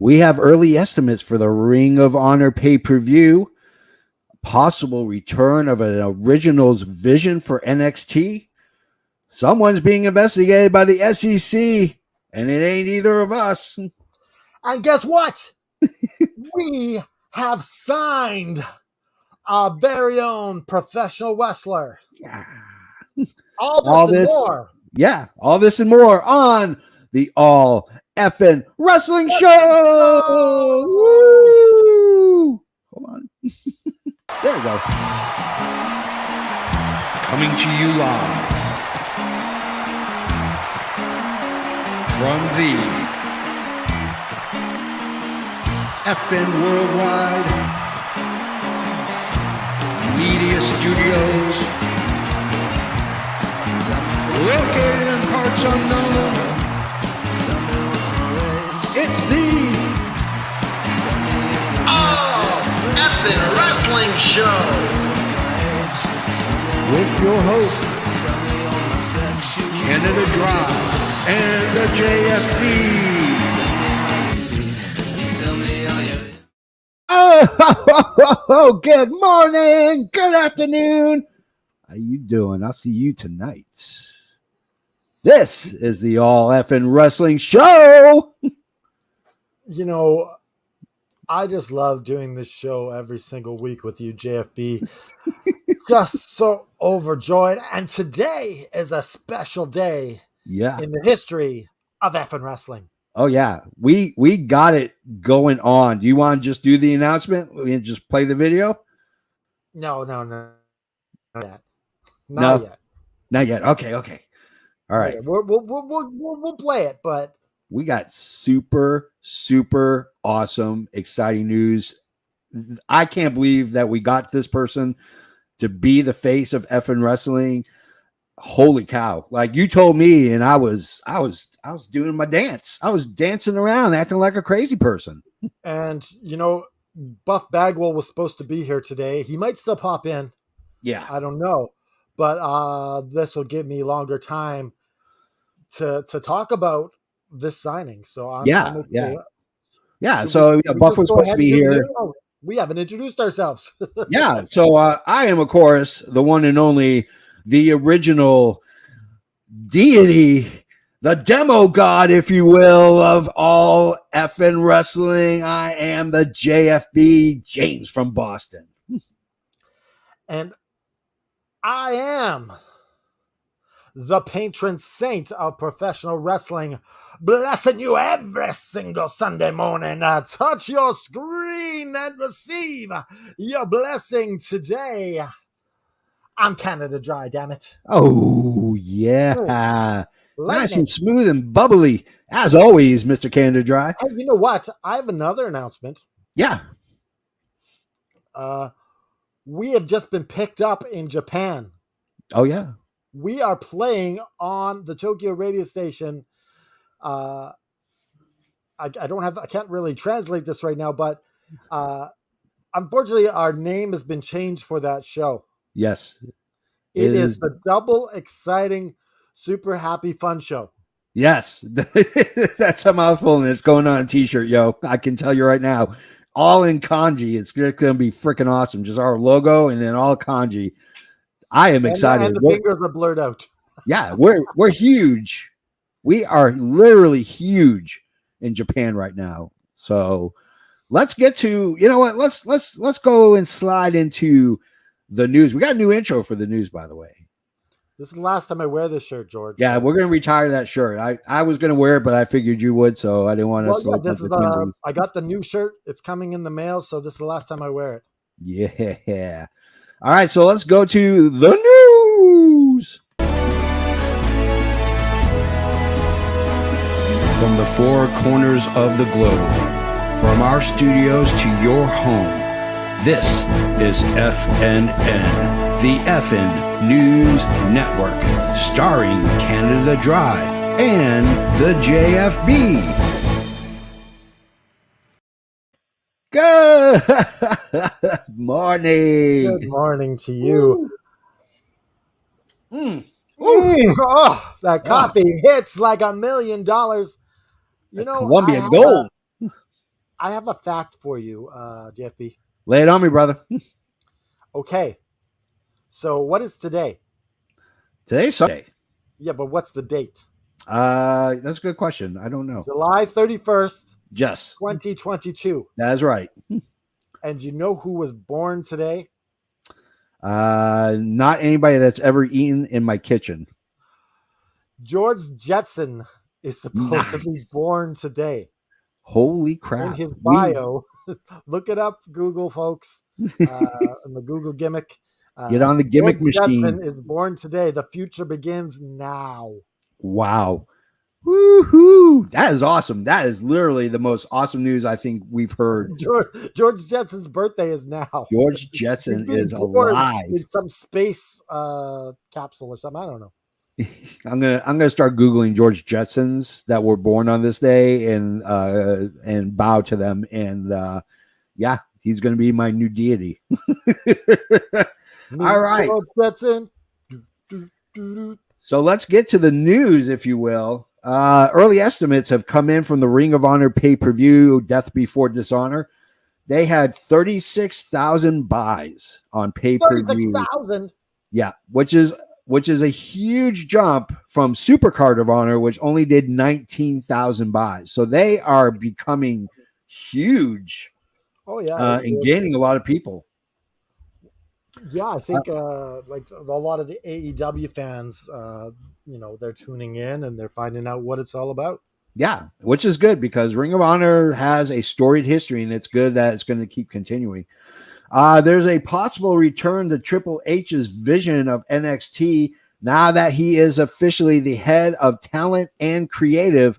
We have early estimates for the Ring of Honor pay-per-view, possible return of an Originals vision for NXT. Someone's being investigated by the SEC, and it ain't either of us. And guess what? We have signed our very own professional wrestler. Yeah. All this and more. Yeah, all this and more on the All Effin' Wrestling Show. Woo! Hold on. There we go. Coming to you live from the FN Worldwide Media Studios, located in parts unknown. It's the All Effin' Wrestling Show with your host, Canada Dry and the JFB. Oh, good morning, good afternoon. How you doing? I'll see you tonight. This is the All Effin' Wrestling Show. You know, I just love doing this show every single week with you, JFB. Just so overjoyed. And today is a special day in the history of effing wrestling. Oh, yeah. We got it going on. Do you want to just do the announcement? We can just play the video? No. Not yet. Not yet. Okay. All right. Yeah, we'll play it, but we got super, super awesome, exciting news. I can't believe that we got this person to be the face of effing wrestling. Holy cow. Like you told me, and I was doing my dance. I was dancing around, acting like a crazy person. And, you know, Buff Bagwell was supposed to be here today. He might still pop in. Yeah. I don't know. But this will give me longer time to talk about this signing. So I'm okay. Yeah. So Buff was supposed to be here. We haven't introduced ourselves. Yeah. So I am, of course, the one and only, the original deity, the demo god, if you will, of all effing wrestling. I am the JFB, James from Boston. And I am the patron saint of professional wrestling, blessing you every single Sunday morning. Touch your screen and receive your blessing today. I'm Canada Dry, damn it. Oh, yeah. Ooh, nice and smooth and bubbly, as always, Mr. Canada Dry. Oh, you know what? I have another announcement. Yeah. We have just been picked up in Japan. Oh, yeah. We are playing on the Tokyo radio station. I can't really translate this right now, but unfortunately our name has been changed for that show. Yes. It is the Double Exciting Super Happy Fun Show. Yes. That's a mouthful, and it's going on a t-shirt, yo. I can tell you right now. All in kanji. It's going to be freaking awesome. Just our logo and then all kanji. I am excited. And the fingers are blurred out. Yeah, we're huge. We are literally huge in Japan right now. So let's get to, you know what? Let's go and slide into the news. We got a new intro for the news, by the way. This is the last time I wear this shirt, George. Yeah, we're gonna retire that shirt. I was gonna wear it, but I figured you would, so I didn't want to. I got the new shirt. It's coming in the mail, so this is the last time I wear it. Yeah. All right, so let's go to the news. From the four corners of the globe, from our studios to your home, this is FNN, the FN News Network, starring Canada Dry and the JFB. Good morning. Good morning to you. Oh, that coffee hits like $1 million. You know, Columbia Gold. I have a fact for you, JFB. Lay it on me, brother. Okay. So what is today? Today's Sunday. Yeah, but what's the date? That's a good question. I don't know. July 31st, Yes, 2022. that's right. And you know who was born today? Not anybody that's ever eaten in my kitchen. George Jetson is supposed to be Nice. born today. Holy crap. In his bio, look it up, Google, folks, in the Google gimmick. Get on the gimmick George machine. Jetson is born today. The future begins now. Wow. Woohoo. That is awesome. That is literally the most awesome news I think we've heard. George Jetson's birthday is now. George Jetson He's is being born alive. in some space capsule or something. I don't know. I'm gonna start Googling George Jetsons that were born on this day and bow to them. And yeah, he's gonna be my new deity. All right. George Jetson. So let's get to the news, if you will. Early estimates have come in from the Ring of Honor pay-per-view Death Before Dishonor. They had 36,000 buys on pay-per-view. 36,000. Yeah, which is a huge jump from Supercard of Honor, which only did 19,000 buys. So they are becoming huge. Oh yeah, and gaining a lot of people. Yeah, I think like a lot of the AEW fans, they're tuning in and they're finding out what it's all about. Yeah, which is good because Ring of Honor has a storied history, and it's good that it's going to keep continuing. There's a possible return to Triple H's vision of NXT now that he is officially the head of talent and creative.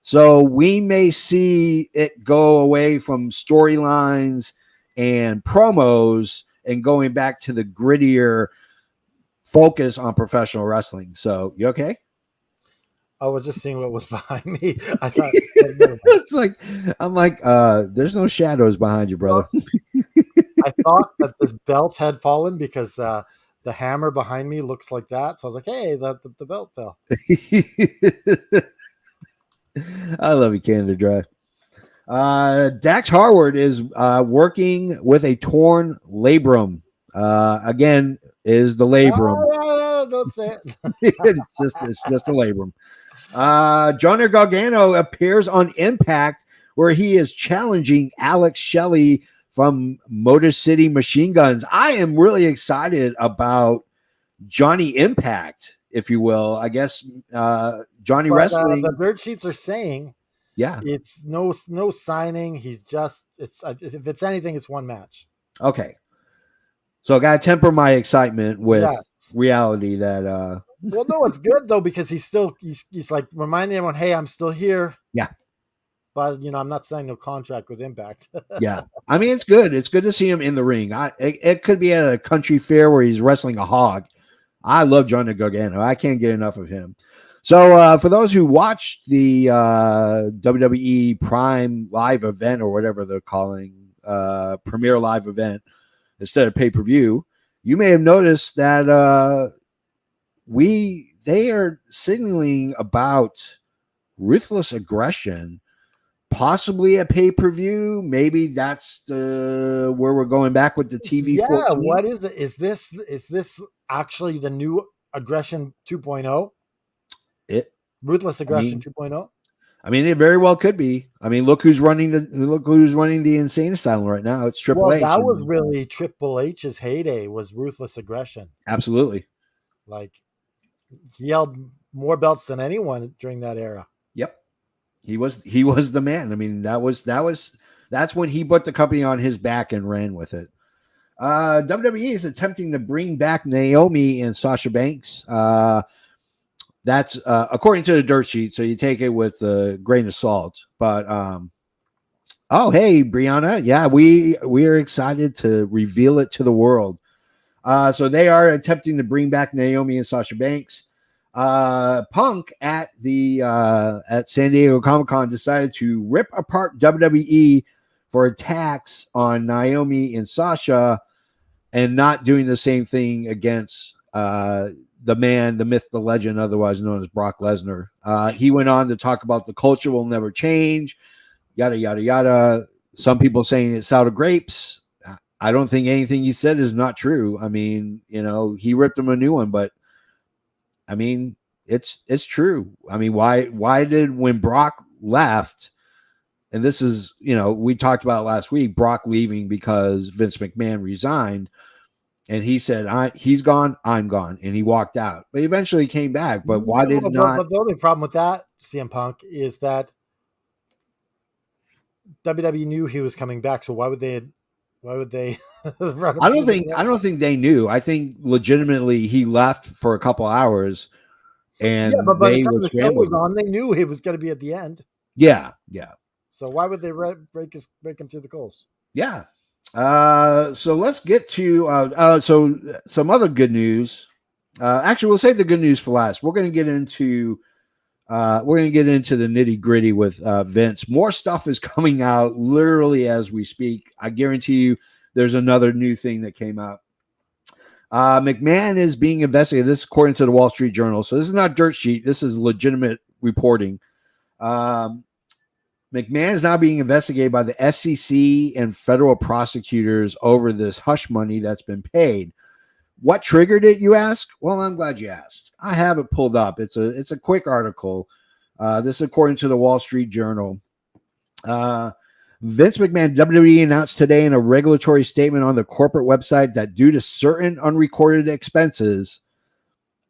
So we may see it go away from storylines and promos and going back to the grittier focus on professional wrestling. So you okay? I was just seeing what was behind me. I thought I'm like, there's no shadows behind you, brother. I thought that this belt had fallen because the hammer behind me looks like that. So I was like, hey, the belt fell. I love you, Canada Dry. Dax Harwood is working with a torn labrum. Again, is the labrum. Oh, don't say it. it's just a labrum. Johnny Gargano appears on Impact, where he is challenging Alex Shelley from Motor City Machine Guns. I am really excited about Johnny Impact, if you will. I guess Johnny Wrestling. The dirt sheets are saying, yeah, it's no signing. He's just if it's anything, it's one match. Okay, so I gotta temper my excitement with reality that. Well, no, it's good though because he's like reminding everyone, hey, I'm still here. Yeah. But I'm not signing no contract with Impact. Yeah, I mean it's good. It's good to see him in the ring. It could be at a country fair where he's wrestling a hog. I love Johnny Gargano. I can't get enough of him. So for those who watched the WWE Prime live event or whatever they're calling Premier live event instead of pay-per-view, you may have noticed that they are signaling about ruthless aggression. Possibly a pay-per-view. Maybe that's where we're going back with the TV. Yeah, 14. what is it? Is this actually the new Aggression 2.0? Ruthless Aggression 2.0? I mean, it very well could be. I mean, look who's running the Insane Asylum right now. It's Triple H. That was really Triple H's heyday, was Ruthless Aggression. Absolutely. Like he held more belts than anyone during that era. Yep. He was the man. I mean, that's when he put the company on his back and ran with it. WWE is attempting to bring back Naomi and Sasha Banks. That's according to the dirt sheet, so you take it with a grain of salt. But oh hey, Brianna, yeah, we are excited to reveal it to the world. So they are attempting to bring back Naomi and Sasha Banks. Punk at San Diego Comic-Con decided to rip apart WWE for attacks on Naomi and Sasha and not doing the same thing against the man, the myth, the legend, otherwise known as Brock Lesnar. He went on to talk about the culture will never change, yada, yada, yada. Some people saying it's sour grapes. I don't think anything he said is not true. I mean, he ripped him a new one, but I mean, it's true. I mean, why did when Brock left, and this is, we talked about last week, Brock leaving because Vince McMahon resigned, and he said, he's gone, I'm gone, and he walked out. But eventually he came back. But why did not? But the only problem with that, CM Punk, is that WWE knew he was coming back. So why would they? Run I don't think they knew. I think legitimately he left for a couple hours, and but by the time the show was on, they knew he was going to be at the end. Yeah. So why would they break him through the coals? Yeah. So let's get to so some other good news. Actually, we'll save the good news for last. We're going to get into the nitty gritty with Vince. More stuff is coming out literally as we speak. I guarantee you, there's another new thing that came out. McMahon is being investigated. This is according to the Wall Street Journal. So this is not dirt sheet. This is legitimate reporting. McMahon is now being investigated by the SEC and federal prosecutors over this hush money that's been paid. What triggered it, you ask? Well, I'm glad you asked. I have it pulled up. It's a quick article. This is according to the Wall Street Journal. Vince McMahon, WWE, announced today in a regulatory statement on the corporate website that due to certain unrecorded expenses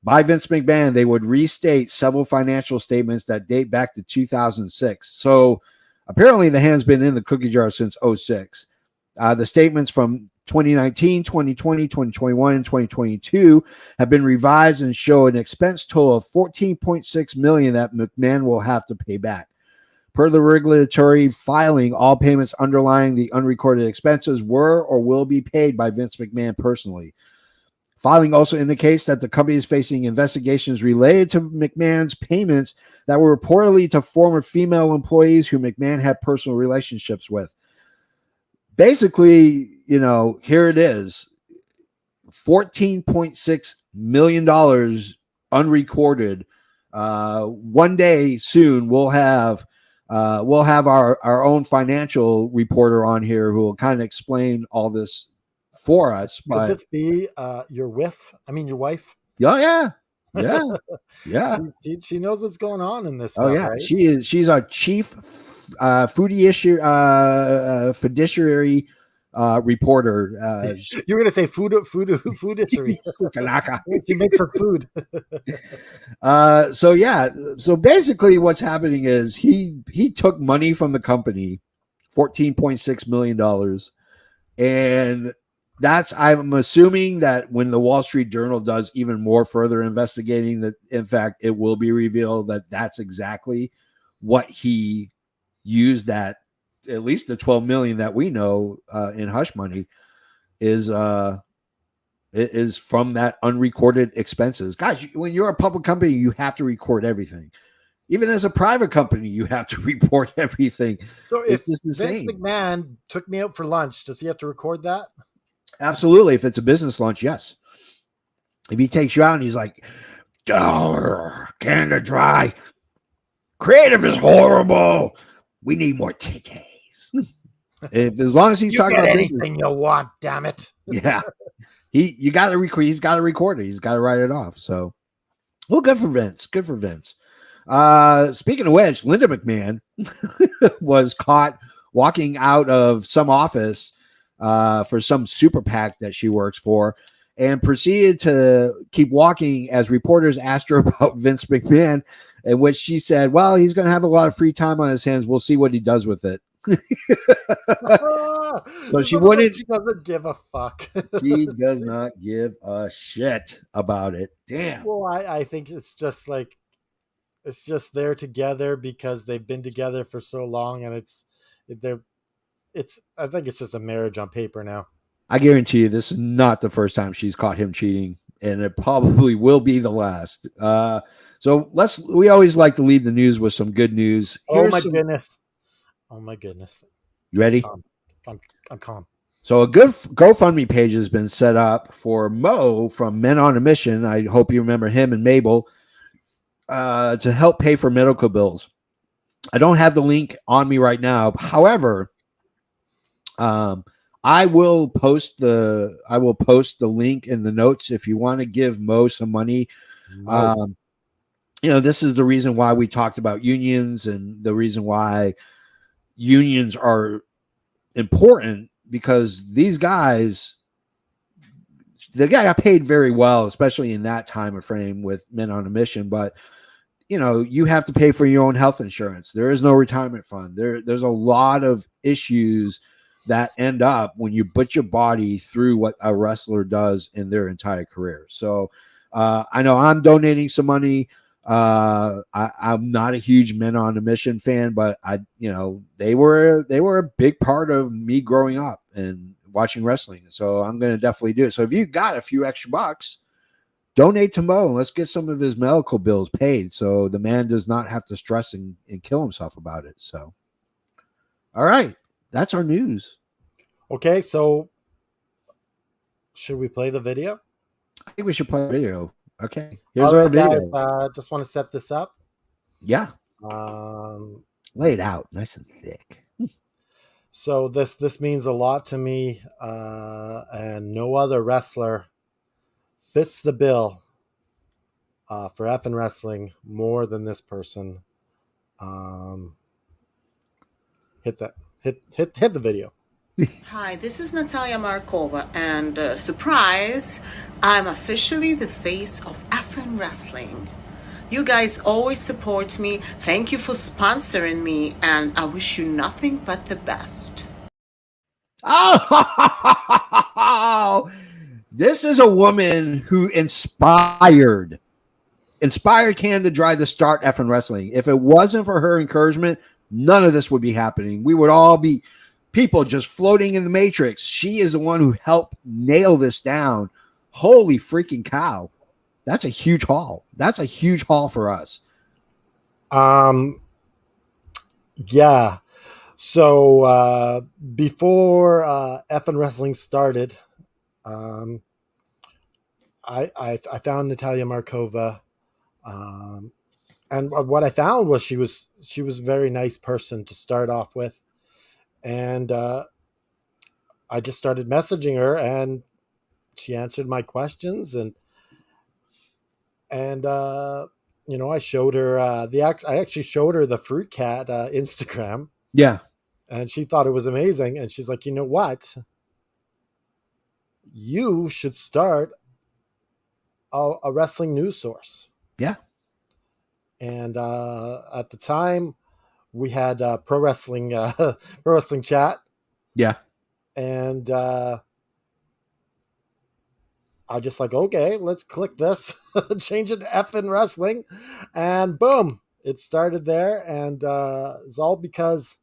by Vince McMahon, they would restate several financial statements that date back to 2006. So apparently the hand's been in the cookie jar since 2006. The statements from 2019, 2020, 2021, and 2022 have been revised and show an expense total of $14.6 million that McMahon will have to pay back. Per the regulatory filing, all payments underlying the unrecorded expenses were or will be paid by Vince McMahon personally. Filing also indicates that the company is facing investigations related to McMahon's payments that were reportedly to former female employees who McMahon had personal relationships with. Basically, here it is. $14.6 million unrecorded. One day soon we'll have our own financial reporter on here who will kind of explain all this for us. Could this be your wife? Yeah. She knows what's going on in this stuff. Oh yeah, right? She's our chief fiduciary reporter. You're gonna say foodishery. She makes her food. So basically what's happening is he took money from the company, $14.6 million, and I'm assuming that when the Wall Street Journal does even more further investigating, that in fact it will be revealed that that's exactly what he used, that at least the $12 million that we know in hush money is from that unrecorded expenses. Guys, when you're a public company, you have to record everything. Even as a private company, you have to report everything. So if Vince McMahon took me out for lunch, does he have to record that? Absolutely. If it's a business lunch, yes. If he takes you out and he's like, Canada Dry, creative is horrible. We need more titties. As long as he's talking about anything business, you want, damn it. Yeah. You got to record. He's got to record it. He's got to write it off. So, well, good for Vince. Good for Vince. Speaking of which, Linda McMahon was caught walking out of some office for some super PAC that she works for, and proceeded to keep walking as reporters asked her about Vince McMahon, in which she said, well, he's going to have a lot of free time on his hands. We'll see what he does with it. So she doesn't give a fuck. She does not give a shit about it. Damn. Well, I think it's just they're together because they've been together for so long, and I think it's just a marriage on paper now. I guarantee you this is not the first time she's caught him cheating, and it probably will be the last. So we always like to leave the news with some good news. Oh my goodness. You ready? I'm calm. So a good GoFundMe page has been set up for Mo from Men on a Mission. I hope you remember him and Mabel, to help pay for medical bills. I don't have the link on me right now. However, I will post the link in the notes if you want to give Mo some money. This is the reason why we talked about unions and the reason why unions are important, because these guys, the guy got paid very well, especially in that time of frame with men on a mission. But you have to pay for your own health insurance. There is no retirement fund. There's a lot of issues that end up when you put your body through what a wrestler does in their entire career. So I know I'm donating some money. I'm not a huge Men on a Mission fan, but they were a big part of me growing up and watching wrestling. So I'm going to definitely do it. So if you got a few extra bucks, donate to Mo and let's get some of his medical bills paid, so the man does not have to stress and kill himself about it. So, all right, that's our news. Okay, so should we play the video? I think we should play a video. Okay, here's our video. Guys, just want to set this up. Yeah. Lay it out nice and thick. So this means a lot to me, and no other wrestler fits the bill for FN Wrestling more than this person. Hit the video. Hi, this is Natalia Markova, and surprise, I'm officially the face of FN Wrestling. You guys always support me. Thank you for sponsoring me, and I wish you nothing but the best. Oh, this is a woman who inspired Canada Dry to start FN Wrestling. If it wasn't for her encouragement, none of this would be happening. We would all be people just floating in the matrix. She is the one who helped nail this down. Holy freaking cow. That's a huge haul. That's a huge haul for us. Yeah. So before FN Wrestling started, I found Natalia Markova, and what I found was she was a very nice person to start off with, and I just started messaging her, and she answered my questions, and I showed her I actually showed her the Fruit Cat Instagram. Yeah. And she thought it was amazing. And she's like, you know what? You should start a wrestling news source. Yeah. And at the time, we had pro wrestling chat. Yeah. And I just like, okay, let's click this, change it to FN Wrestling. And boom, it started there. And it's all because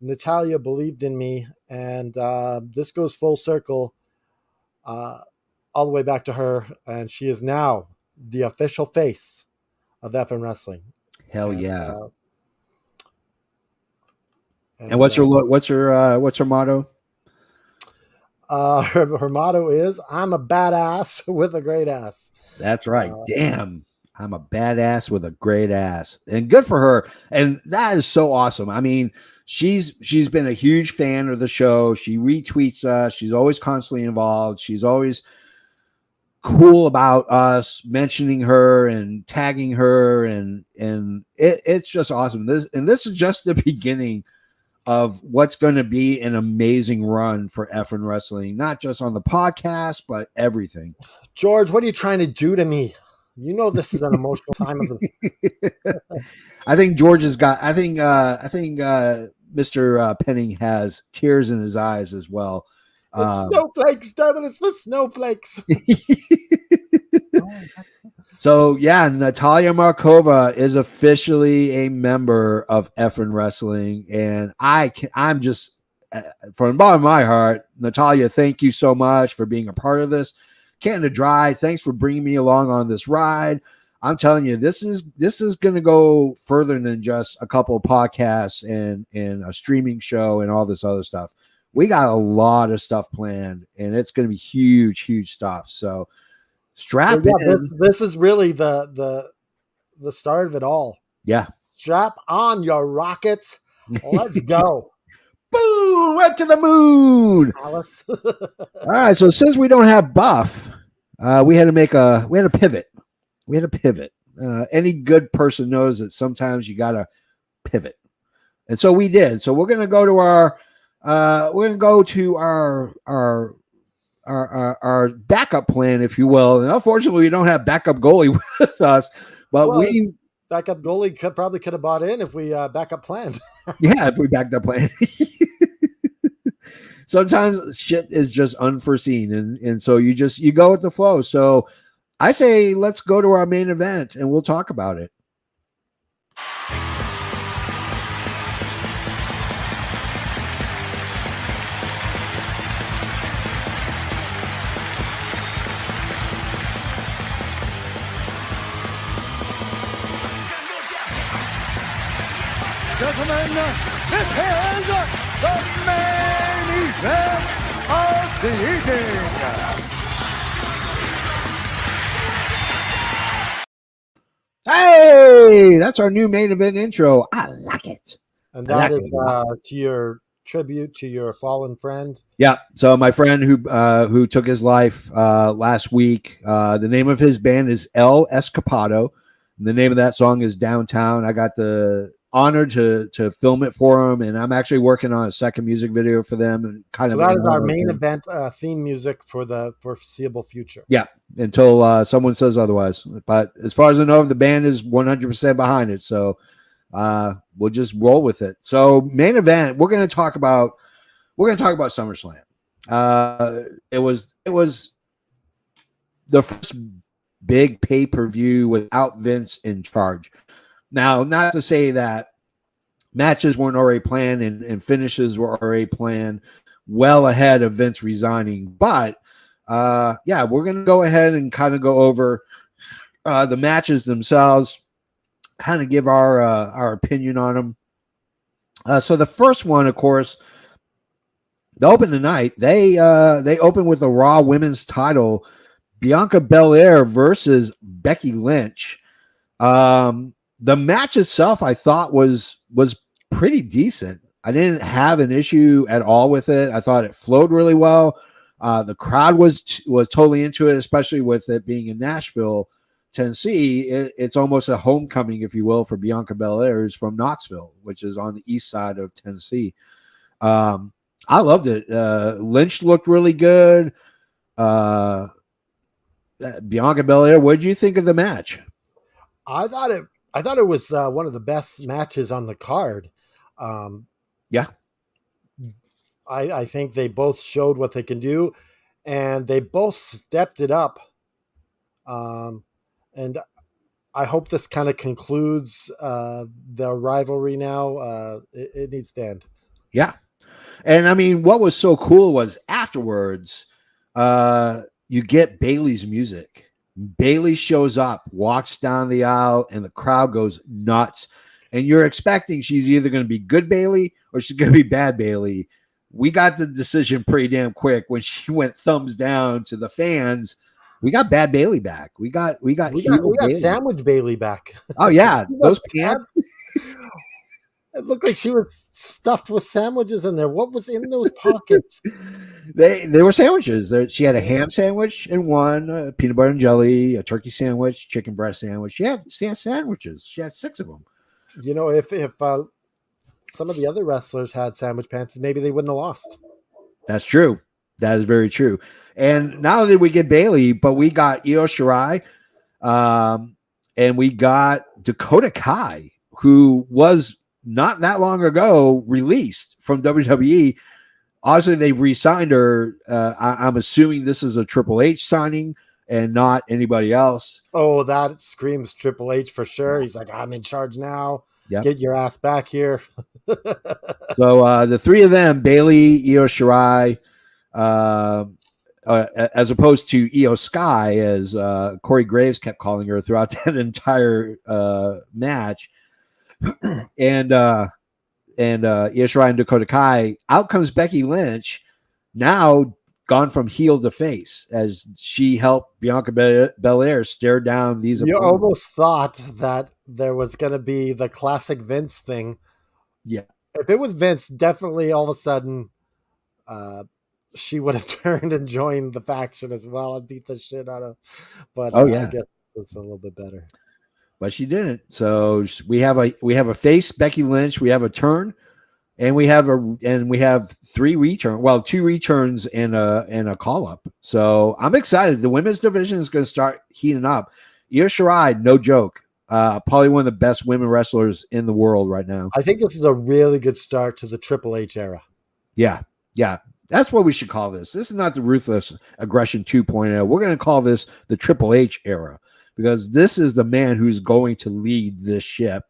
Natalia believed in me, and this goes full circle all the way back to her, and she is now the official face of FN Wrestling. Hell yeah! And what's her motto? Her motto is, "I'm a badass with a great ass." That's right. Damn. I'm a badass with a great ass, and good for her. And that is so awesome. I mean, she's been a huge fan of the show. She retweets us. She's always constantly involved. She's always cool about us mentioning her and tagging her, and it's just awesome. This is just the beginning of what's going to be an amazing run for FN Wrestling, not just on the podcast, but everything. George, what are you trying to do to me? You know this is an emotional time of the. I think George has got. I think Mr. Penning has tears in his eyes as well. It's snowflakes, damn it! It's the snowflakes. So yeah, Natalia Markova is officially a member of FN Wrestling, and I'm just from the bottom of my heart, Natalia, thank you so much for being a part of this. Canada Dry, thanks for bringing me along on this ride. I'm telling you, this is going to go further than just a couple of podcasts and a streaming show and all this other stuff. We got a lot of stuff planned, and it's going to be huge stuff. So strap in. This is really the start of it all. Yeah. Strap on your rockets. Let's go. Boom! Went to the moon. Alice. All right. So since we don't have Buff, we had to pivot. We had to pivot. Any good person knows that sometimes you got to pivot. And so we did. So we're going to go to our backup plan, if you will. And unfortunately, we don't have backup goalie with us, but backup goalie probably could have bought in if we backup planned. Yeah, if we backed up plan. Sometimes shit is just unforeseen, and so you go with the flow. So I say let's go to our main event and we'll talk about it. Gentlemen, this is the main event of the evening. Hey, that's our new main event intro. I like it. And that is to your tribute to your fallen friend. Yeah. So my friend who took his life last week, the name of his band is El Escapado. And the name of that song is Downtown. I got the honor to film it for him, and I'm actually working on a second music video for them. And so that is our main event theme music for the foreseeable future. Yeah, until someone says otherwise. But as far as I know, the band is 100% behind it, so we'll just roll with it. So main event, we're going to talk about SummerSlam. It was the first big pay-per-view without Vince in charge. Now, not to say that matches weren't already planned and finishes were already planned well ahead of Vince resigning, but we're going to go ahead and kind of go over the matches themselves, kind of give our opinion on them. So the first one, of course, the open tonight, they open with a Raw Women's title, Bianca Bel Air versus Becky Lynch. The match itself, I thought was pretty decent. I didn't have an issue at all with it. I thought it flowed really well. The crowd was totally into it, especially with it being in Nashville, Tennessee. It's almost a homecoming, if you will, for Bianca Belair, who's from Knoxville, which is on the east side of Tennessee. I loved it. Lynch looked really good. Bianca Belair, what did you think of the match? I thought it was one of the best matches on the card. Yeah. I think they both showed what they can do, and they both stepped it up. And I hope this kind of concludes the rivalry now. It needs to end. Yeah. And I mean, what was so cool was afterwards, you get Bayley's music. Bayley shows up, walks down the aisle, and the crowd goes nuts. And you're expecting she's either going to be good Bayley or she's going to be bad Bayley. We got the decision pretty damn quick when she went thumbs down to the fans. We got bad Bayley back. We got Bayley. Sandwich Bayley back. Oh yeah, those pants. It looked like she was stuffed with sandwiches in there. What was in those pockets? They were sandwiches. She had a ham sandwich in one, peanut butter and jelly, a turkey sandwich, chicken breast sandwich. She had sandwiches. She had 6 of them. You know, if some of the other wrestlers had sandwich pants, maybe they wouldn't have lost. That's true. That is very true. And not only did we get Bayley, but we got Io Shirai, and we got Dakota Kai, who was not that long ago released from WWE. Obviously, they've re-signed her. I'm assuming this is a Triple H signing and not anybody else. Oh, that screams Triple H for sure. He's like, I'm in charge now. Yep. Get your ass back here. So the 3 of them, Bayley, Io Shirai, as opposed to Io Sky, as Corey Graves kept calling her throughout that entire match. and Io Shirai and Dakota Kai. Out comes Becky Lynch, now gone from heel to face, as she helped Bianca Belair stare down these. You almost thought that there was going to be the classic Vince thing. Yeah. if it was Vince, definitely all of a sudden, she would have turned and joined the faction as well and beat the shit out of. But Oh, yeah. I guess it's a little bit better. But she didn't. So we have a face, Becky Lynch. We have a turn, and we have 3 returns. Well, 2 returns and a call up. So I'm excited. The women's division is going to start heating up. Io Shirai, no joke. Probably one of the best women wrestlers in the world right now. I think this is a really good start to the Triple H era. Yeah. That's what we should call this. This is not the Ruthless Aggression 2.0. We're going to call this the Triple H era, because this is the man who's going to lead this ship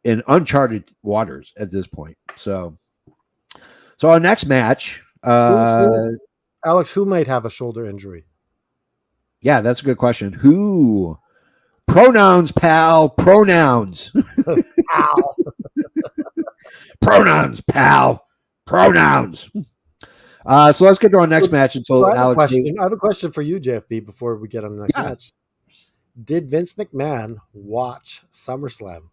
in uncharted waters at this point. So our next match, Alex, who might have a shoulder injury? Yeah, that's a good question. Who? Pronouns, pal. Pronouns. Ow. Pronouns, pal. Pronouns. So let's get to our next match until Alex. I have a question for you, JFB, before we get on the next match. Did Vince McMahon watch SummerSlam?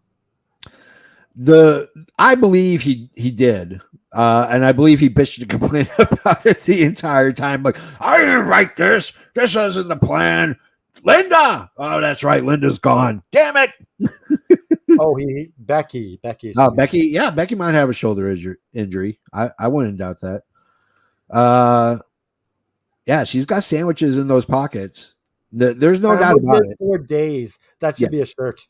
I believe he did. And I believe he bitched and complained about it the entire time. Like, I didn't write this. This isn't the plan. Linda. Oh, that's right. Linda's gone. Damn it. Becky. Oh, Becky. Yeah, Becky might have a shoulder injury. I wouldn't doubt that. Yeah, she's got sandwiches in those pockets. There's no doubt about it. 4 days. That should be a shirt.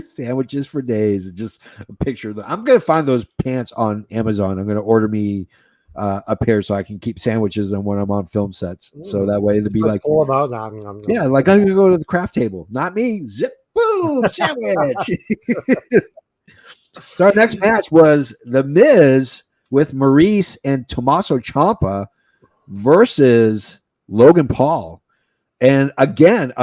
Sandwiches for days. Just a picture of them. I'm going to find those pants on Amazon. I'm going to order me a pair so I can keep sandwiches on when I'm on film sets. So that way it'll be like, pull them out. Yeah, like I'm going to go to the craft table. Not me. Zip, boom, sandwich. So our next match was The Miz with Maurice and Tommaso Ciampa versus Logan Paul. And again,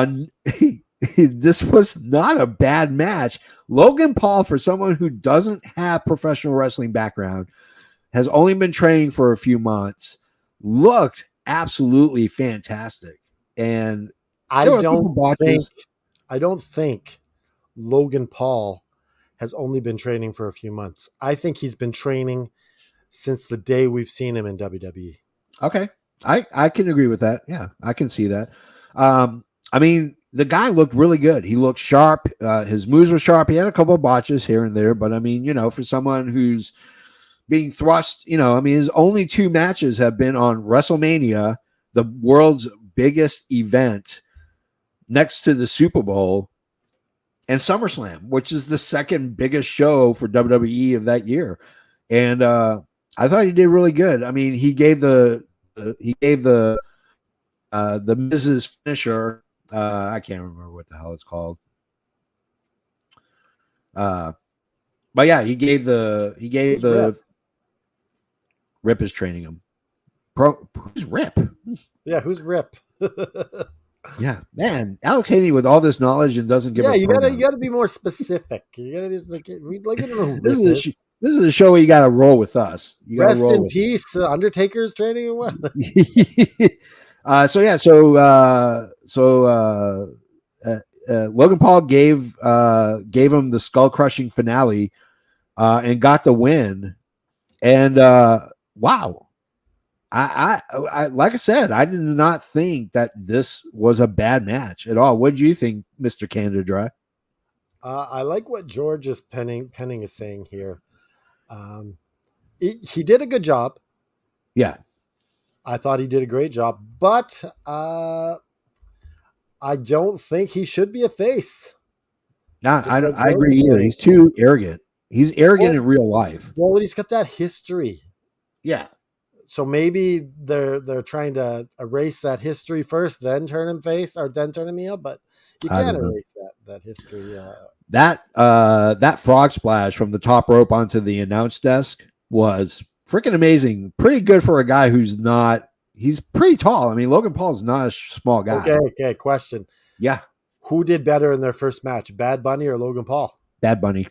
this was not a bad match. Logan Paul, for someone who doesn't have professional wrestling background, has only been training for a few months, looked absolutely fantastic. And I don't think Logan Paul has only been training for a few months. I think he's been training since the day we've seen him in WWE. Okay. I can agree with that. Yeah, I can see that. I mean, the guy looked really good. He looked sharp. His moves were sharp. He had a couple of botches here and there, but I mean, for someone who's being thrust, his only 2 matches have been on WrestleMania, the world's biggest event next to the Super Bowl, and SummerSlam, which is the second biggest show for WWE of that year. And I thought he did really good. I mean, he gave the Miz's finisher. I can't remember what the hell it's called. But yeah, he gave the Rip is training him. Who's Rip? Yeah, who's Rip? Yeah, man, Alex Haney with all this knowledge and doesn't give. Yeah, you gotta be more specific. You gotta just we'd like to know who this is a show where you gotta roll with us. You gotta rest in peace, Undertaker's training or what? Logan Paul gave him the skull crushing finale, and got the win. And wow. I like I said, I did not think that this was a bad match at all. What do you think, Mr. Canada Dry? I like what George is penning is saying here. He did a good job. Yeah. I thought he did a great job, but I don't think he should be a face. No, I agree either. He's too arrogant. He's arrogant in real life. Well, he's got that history. Yeah. So maybe they're trying to erase that history first, then turn him face, or then turn him heel. But you can't erase that history. That frog splash from the top rope onto the announce desk was freaking amazing. Pretty good for a guy who's not. He's pretty tall. I mean, Logan Paul's not a small guy. Okay. Question. Yeah. Who did better in their first match, Bad Bunny or Logan Paul? Bad Bunny.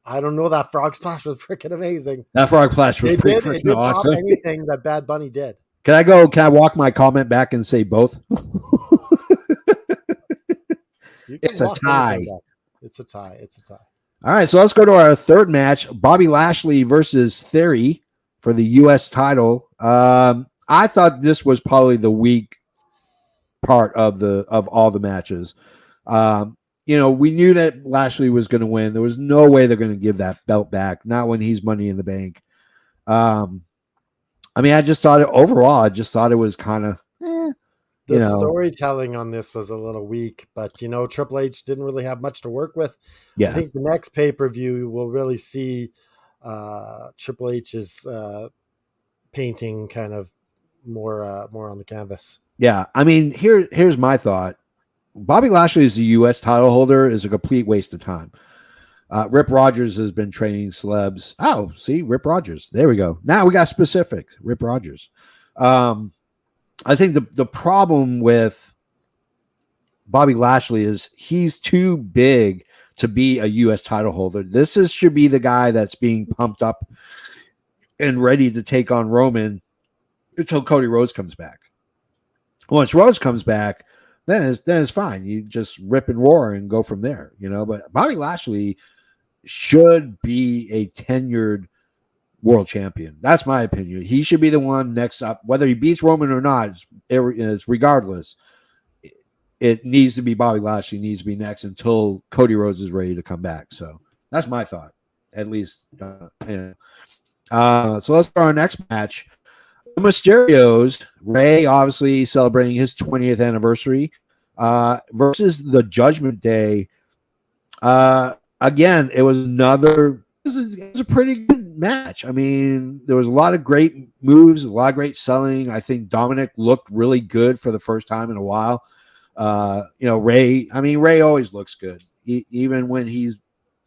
I don't know. That frog splash was freaking amazing. That frog splash was freaking awesome. Top anything that Bad Bunny did. Can I walk my comment back and say both? It's a tie. It's a tie. All right, so let's go to our third match: Bobby Lashley versus Theory for the U.S. title. I thought this was probably the weak part of all the matches. We knew that Lashley was going to win. There was no way they're going to give that belt back, not when he's Money in the Bank. I just thought it was kind of the storytelling on this was a little weak, but Triple H didn't really have much to work with. Yeah. I think the next pay-per-view will really see Triple H's painting kind of more on the canvas. Yeah. Here's my thought. Bobby Lashley as the U.S. title holder is a complete waste of time. Rip Rogers has been training celebs. Oh, see, Rip Rogers. There we go. Now we got specifics. Rip Rogers. I think the problem with Bobby Lashley is he's too big to be a U.S. title holder. Should be the guy that's being pumped up and ready to take on Roman until Cody Rhodes comes back. Once Rhodes comes back, then it's fine. You just rip and roar and go from there, But Bobby Lashley should be a tenured world champion. That's my opinion. He should be the one next up, whether he beats Roman or not. It's regardless. It needs to be Bobby Lashley needs to be next until Cody Rhodes is ready to come back. So that's my thought, at least. So let's go to our next match. The Mysterios, Ray obviously celebrating his 20th anniversary versus the Judgment Day. Again, it was a pretty good match. There was a lot of great moves, a lot of great selling. I think Dominic looked really good for the first time in a while. Ray, Ray always looks good, even when he's,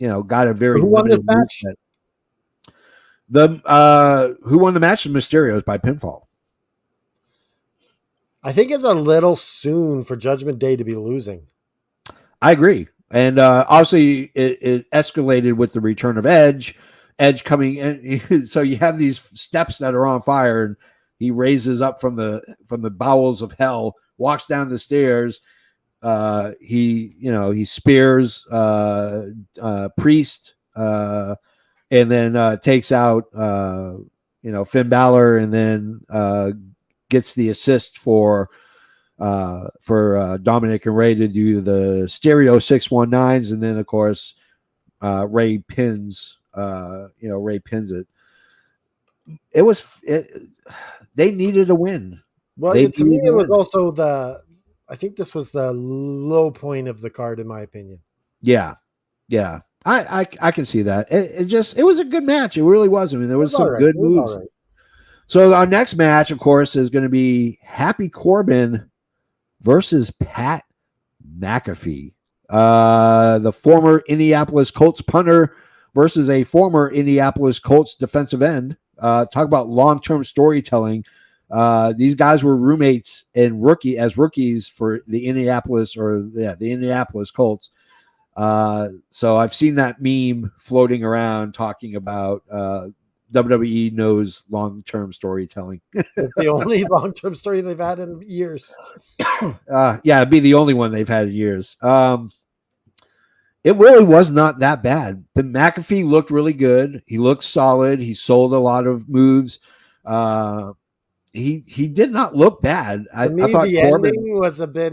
got a very Who won this match? Who won the match? The Mysterios by pinfall. I think it's a little soon for Judgment Day to be losing. I agree. And obviously it escalated with the return of Edge coming in. So you have these steps that are on fire, and he raises up from the bowels of hell, walks down the stairs. He spears Priest, and then takes out Finn Balor, and then gets the assist for Dominic and Ray to do the stereo 619s, and then of course Ray pins it. They needed a win. Well, to me, it was also I think this was the low point of the card, in my opinion. Yeah. I can see that. It was a good match. It really was. There was some good moves. Right. So our next match, of course, is going to be Happy Corbin versus Pat McAfee. The former Indianapolis Colts punter versus a former Indianapolis Colts defensive end. Talk about long-term storytelling. These guys were roommates and rookies for the Indianapolis Colts. So I've seen that meme floating around talking about WWE knows long-term storytelling. It's the only long-term story they've had in years. It'd be the only one they've had in years. It really was not that bad. But McAfee looked really good. He looked solid. He sold a lot of moves. He did not look bad. I thought the ending was a bit.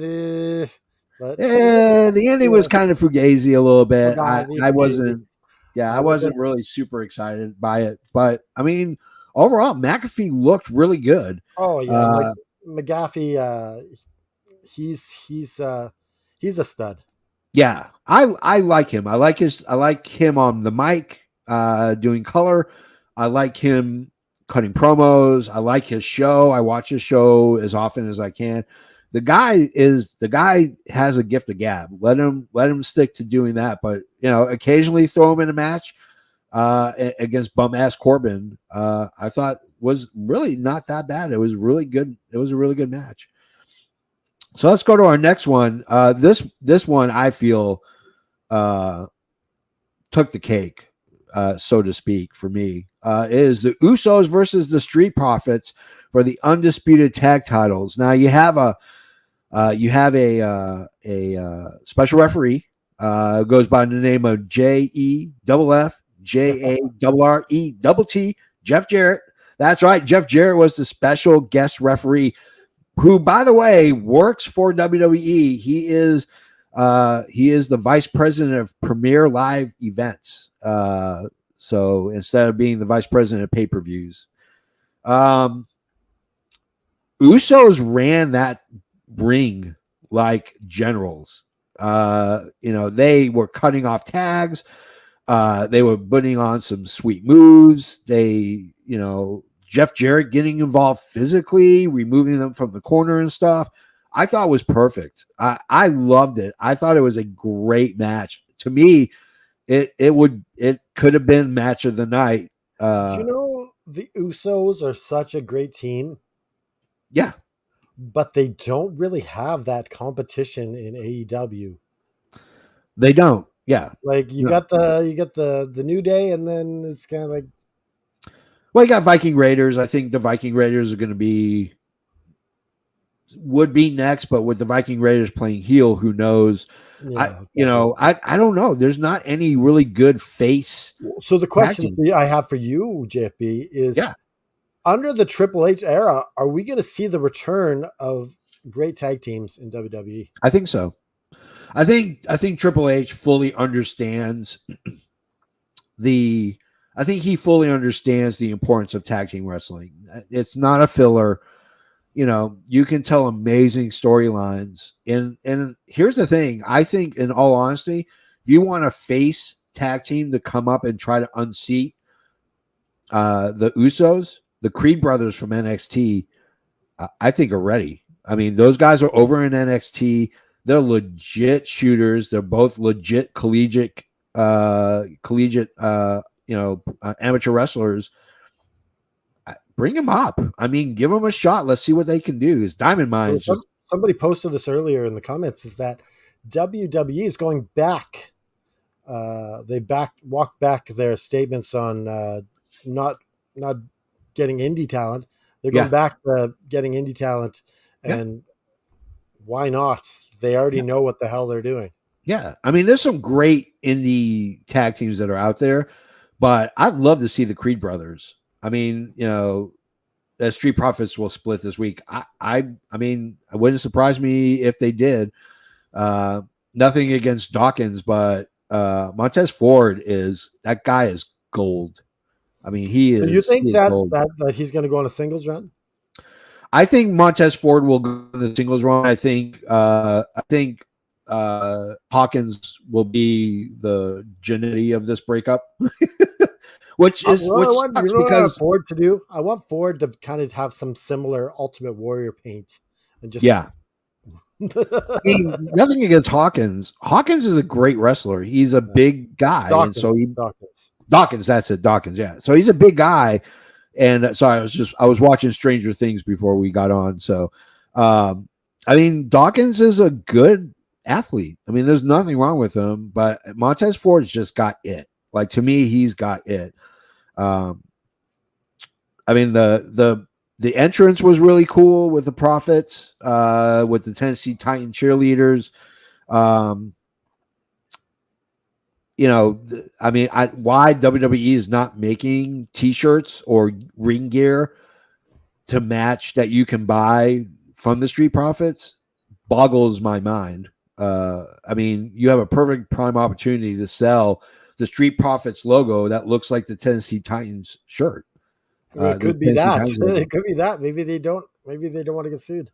But the ending was kind of fugazi a little bit. I wasn't really super excited by it. But overall, McAfee looked really good. Oh yeah, McAfee. He's a stud. Yeah, I like him. I like him on the mic, doing color. I like him cutting promos. I like his show. I watch his show as often as I can. The guy has a gift of gab. Let him stick to doing that. But occasionally throw him in a match against bum ass Corbin. I thought was really not that bad. It was really good. It was a really good match. So let's go to our next one. This one I feel took the cake, so to speak, for me. It is the Usos versus the Street Profits for the undisputed tag titles. Now you have a special referee. Goes by the name of JEFFJARRETT, Jeff Jarrett. That's right. Jeff Jarrett was the special guest referee who, by the way, works for WWE. He is the vice president of Premier Live Events. So instead of being the vice president of pay-per-views, Usos ran that ring like generals. They were cutting off tags. They were putting on some sweet moves. Jeff Jarrett getting involved physically, removing them from the corner and stuff. I thought it was perfect. I loved it. I thought it was a great match. To me, it could have been match of the night. The Usos are such a great team. Yeah. But they don't really have that competition in AEW. They don't. Yeah. Like you got the New Day, and then it's kind of like, well, you got Viking Raiders. I think the Viking Raiders are going to would be next, but with the Viking Raiders playing heel, who knows? yeah, I don't know. There's not any really good face. So the question I have for you, JFB, is under the Triple H era, are we going to see the return of great tag teams in WWE? I think so. I think Triple H fully understands he fully understands the importance of tag team wrestling. It's not a filler. You can tell amazing storylines. And here's the thing. I think, in all honesty, if you want a face tag team to come up and try to unseat the Usos, the Creed brothers from NXT, I think are ready. I mean, those guys are over in NXT. They're legit shooters. They're both legit collegiate amateur wrestlers. Bring them up. I mean, give them a shot. Let's see what they can do. Is Diamond Mines? Somebody posted this earlier in the comments. Is that WWE is going back? They walked back their statements on not getting indie talent. They're going back to getting indie talent, and why not? They already know what the hell they're doing. Yeah, I mean, there's some great indie tag teams that are out there, but I'd love to see the Creed brothers. I mean, the Street Profits will split this week. I mean, it wouldn't surprise me if they did. Nothing against Dawkins, but Montez Ford that guy is gold. I mean, he is. So you think that he's going to go on a singles run? I think Montez Ford will go on the singles run. I think Hawkins will be the Jannetty of this breakup. Which is because Ford to do. I want Ford to kind of have some similar Ultimate Warrior paint and just I mean, nothing against Hawkins. Hawkins is a great wrestler. He's a big guy, Dawkins, and so Dawkins. That's it, Dawkins. Yeah, so he's a big guy. And sorry, I was watching Stranger Things before we got on. So, I mean, Dawkins is a good athlete. I mean, there's nothing wrong with him, but Montez Ford's just got it. Like, to me, he's got it. I mean, the entrance was really cool with the Profits, with the Tennessee Titan cheerleaders. I mean, why WWE is not making T-shirts or ring gear to match that you can buy from the Street Profits boggles my mind. I mean, you have a perfect prime opportunity to sell the Street Profits logo that looks like the Tennessee Titans shirt. It could be that. It could be that. Maybe they don't want to get sued.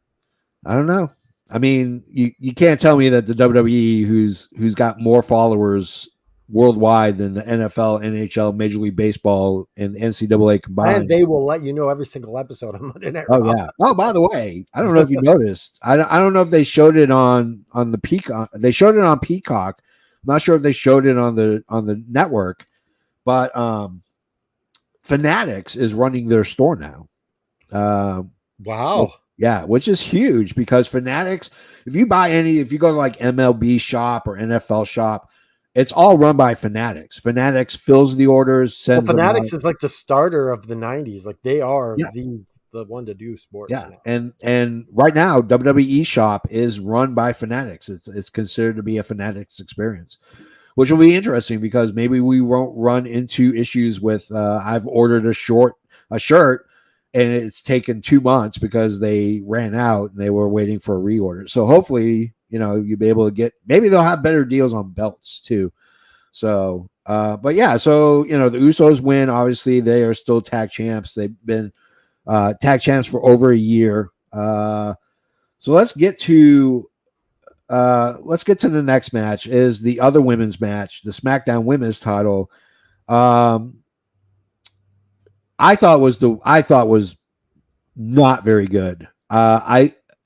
I don't know. I mean, you can't tell me that the WWE, who's got more followers worldwide than the NFL, NHL, Major League Baseball, and NCAA combined. And they will let you know every single episode on Monday Night Raw. Oh yeah. Oh, by the way, I don't know if you noticed. I don't know if they showed it on the Peacock. They showed it on Peacock. I'm not sure if they showed it on the network, but Fanatics is running their store now. Wow. Yeah, which is huge because Fanatics, if you go to like MLB shop or NFL shop, it's all run by Fanatics. Fanatics fills the orders, sends Fanatics is like the starter of the 90s. Like they are the one to do sports. Yeah, now. and right now WWE Shop is run by Fanatics. It's considered to be a Fanatics experience, which will be interesting because maybe we won't run into issues with. I've ordered a shirt, and it's taken 2 months because they ran out and they were waiting for a reorder. So hopefully, you'll be able to get. Maybe they'll have better deals on belts too. So, but yeah, so the Usos win. Obviously, they are still tag champs. They've been tag champs for over a year. So let's get to the next match. Is the other women's match, the SmackDown Women's Title. I thought was not very good.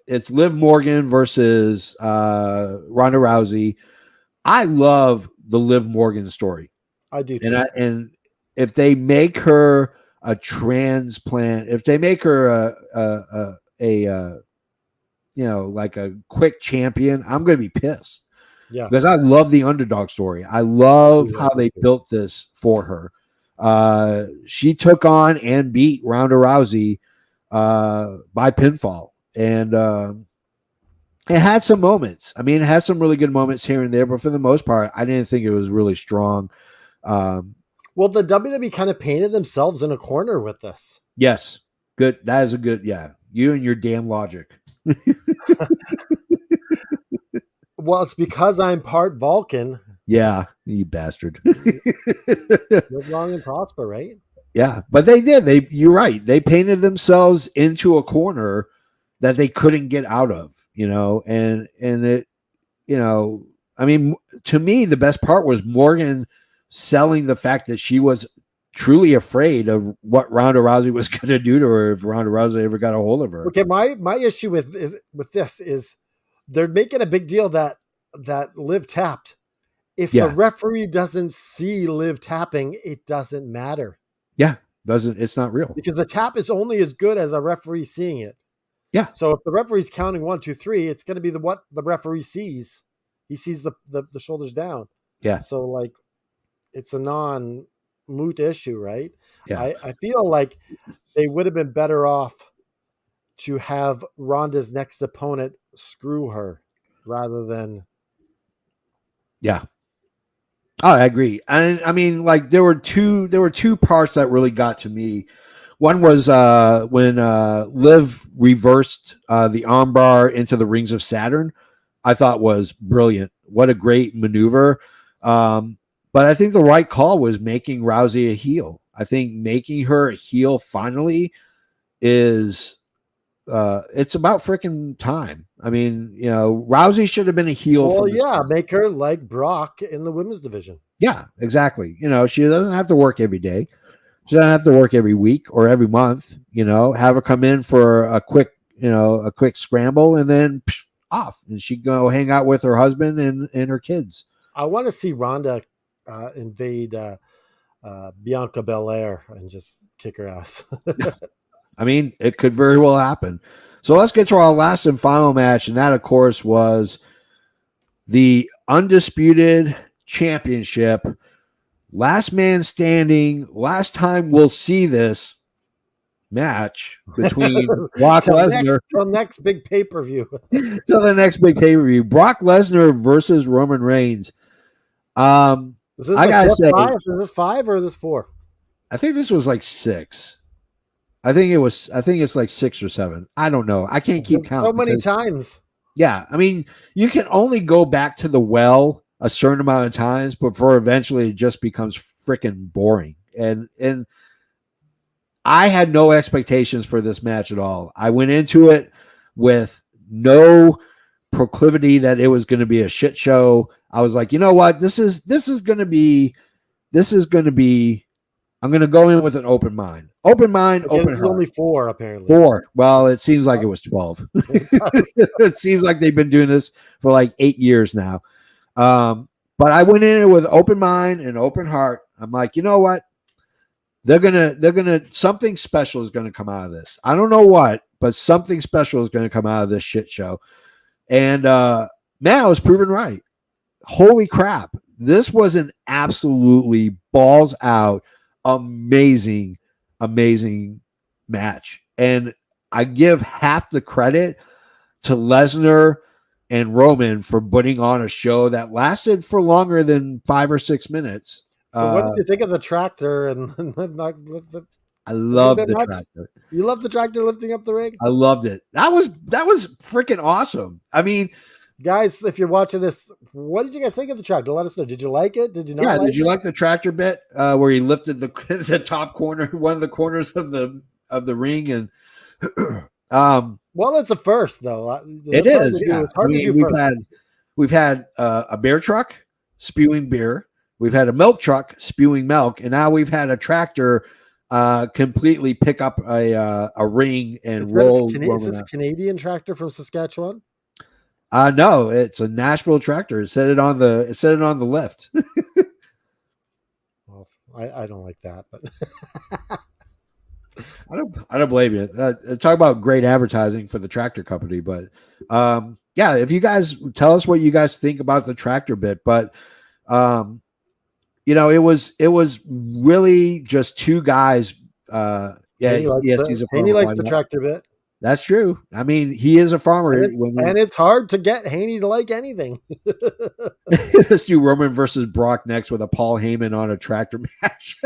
It's Liv Morgan versus Ronda Rousey. I love the Liv Morgan story. I do too. And if they make her a transplant, if they make her like a quick champion, I'm going to be pissed. Yeah, because I love the underdog story. I love how they built this for her. She took on and beat Ronda Rousey by pinfall, and it had some moments. I mean, it had some really good moments here and there, but for the most part, I didn't think it was really strong. Well, the WWE kind of painted themselves in a corner with this. Yes, good. That is a good. Yeah, you and your damn logic. Well, it's because I'm part Vulcan. Yeah, you bastard. Live long and prosper, right? Yeah, but they did. You're right. They painted themselves into a corner that they couldn't get out of. And it, I mean, to me, the best part was Morgan selling the fact that she was truly afraid of what Ronda Rousey was going to do to her if Ronda Rousey ever got a hold of her. Okay, my issue with this is they're making a big deal that Liv tapped. If the referee doesn't see Liv tapping, it doesn't matter. Yeah, it's not real. Because the tap is only as good as a referee seeing it. Yeah. So if the referee's counting 1, 2, 3, it's going to be what the referee sees. He sees the shoulders down. Yeah. So like, it's a non-moot issue, right? Yeah. I feel like they would have been better off to have Ronda's next opponent screw her rather than. Yeah. Oh, I agree. And I mean, like there were two parts that really got to me. One was when Liv reversed the armbar into the rings of Saturn. I thought was brilliant. What a great maneuver. But I think the right call was making Rousey a heel. I think making her a heel finally is it's about freaking time. I mean, Rousey should have been a heel. Well, yeah, make her like Brock in the women's division. Yeah, exactly. She doesn't have to work every day. She doesn't have to work every week or every month. Have her come in for a quick scramble and then off, and she go hang out with her husband and her kids. I want to see Ronda invade Bianca Bel Air and just kick her ass. I mean, it could very well happen. So let's get to our last and final match, and that, of course, was the Undisputed Championship. Last man standing. Last time we'll see this match between Brock Lesnar. Till next big pay-per-view. Till the next big pay-per-view. Brock Lesnar versus Roman Reigns. Is this, I gotta say, 5? Is this 5 or is this 4? I think this was like 6. I think it's like 6 or 7. I don't know. I can't keep count. So many times. Yeah. I mean, you can only go back to the well a certain amount of times before eventually it just becomes freaking boring. And I had no expectations for this match at all. I went into it with no proclivity that it was going to be a shit show. I was like, you know what? This is going to be, I'm going to go in with an open mind. Open mind, open heart. Only 4, apparently. 4. Well, it seems like it was 12. It seems like they've been doing this for like 8 years now. But I went in with open mind and open heart. I'm like, you know what? They're gonna something special is gonna come out of this. I don't know what, but something special is gonna come out of this shit show. And man, I was proven right. Holy crap. This was an absolutely balls out, amazing match. And I give half the credit to Lesnar and Roman for putting on a show that lasted for longer than 5 or 6 minutes. So what did you think of the tractor? And I love the much? tractor. You love the tractor lifting up the ring? I loved it. That was freaking awesome. I mean, guys, if you're watching this, what did you guys think of the tractor? Let us know. Did you like it? Did you not? Did you like the tractor bit where he lifted the top corner, one of the corners of the ring, and well, it's a first though. It is. Yeah. It's hard to do. We've had a beer truck spewing beer. We've had a milk truck spewing milk, and now we've had a tractor completely pick up a ring and roll. Is this a Canadian tractor from Saskatchewan? No, it's a Nashville tractor. It said it on the lift. Well, I don't like that, but I don't blame you. Talk about great advertising for the tractor company, but yeah, if you guys tell us what you guys think about the tractor bit, but it was really just two guys. Haney likes the tractor bit. That's true. I mean, he is a farmer, and it's hard to get Haney to like anything. Let's do Roman versus Brock next with a Paul Heyman on a tractor match.